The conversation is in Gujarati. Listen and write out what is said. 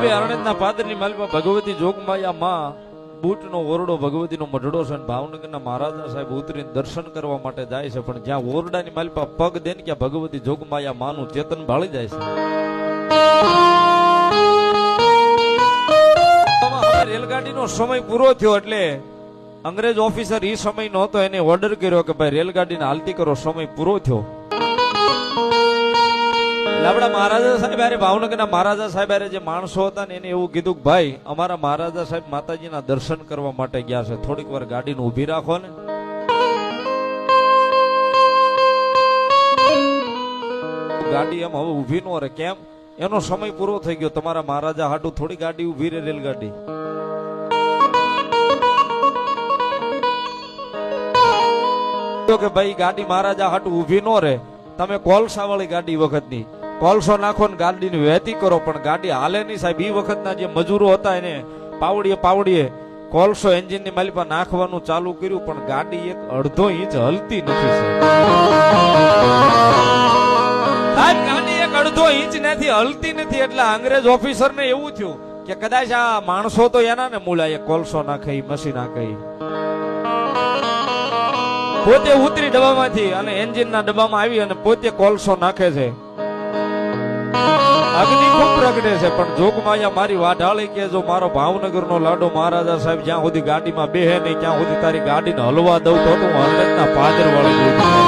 સાહેબે અરણેજના પાદરની માલમાં ભગવતી જોગમાયા માં બૂટનો ઓરડો ભગવતીનો મઢડો છે અને ભાવનગરના મહારાજા સાહેબ ઉતરીને દર્શન કરવા માટે જાય છે, પણ જ્યાં ઓરડાની માલપા પગ દે ને ત્યાં ભગવતી જોગમાયા માનું ચેતન ભાળી જાય છે. રેલગાડીનો સમય પૂરો થયો એટલે અંગ્રેજ ઓફિસર એ સમય નહોતો, એને ઓર્ડર કર્યો કે ભાઈ રેલગાડીને હાલતી કરો, સમય પૂરો થયો. આપડા મહારાજા સાહેબ અરે ભાવનગરના મહારાજા સાહેબ અરે જે માણસો હતા ને એને એવું કીધું કે ભાઈ અમારા મહારાજા સાહેબ માતાજીના દર્શન કરવા માટે ગયા છે, થોડીક વાર ગાડીને ઊભી રાખો ને. ગાડી એમ હવે ઊભી નો રહે, કેમ? એનો સમય પૂરો થઈ ગયો. તમારા મહારાજા હાટું થોડી ગાડી ઊભી રહે રેલગાડી. કે ભાઈ ગાડી મહારાજા હાટું ઊભી નો રહે, તમે કોલસા વાળી ગાડી વખતની કોલસો નાખો ને ગાડીને વહેતી કરો, પણ ગાડી હાલે નહીં સાહેબ. એ વખતના જે મજૂરો હતા એને પાવડીએ કોલસો એન્જિનની માલી પર નાખવાનું ચાલુ કર્યું, પણ ગાડી એક અડધો ઇંચ હલતી નથી સાહેબ. ગાડી એક અડધો ઇંચ નથી હલતી નથી. એટલે અંગ્રેજ ઓફિસરને એવું થયું કે કદાચ આ માણસો તો એના ને મૂળા કોલસો નાખે, મશીન નાખે. પોતે ઉતરી ડબ્બામાંથી અને એન્જિનના ડબ્બામાં આવી અને પોતે કોલસો નાખે છે. અગ્નિ ખૂબ પ્રગટે છે, પણ જોગમાયા મારી વાઢાળી કે જો મારો ભાવનગરનો લાડો મહારાજા સાહેબ જ્યાં સુધી ગાડીમાં બેહે નહીં ત્યાં સુધી તારી ગાડીને હલવા દઉં તો હું અરણેજના પાદર વાળી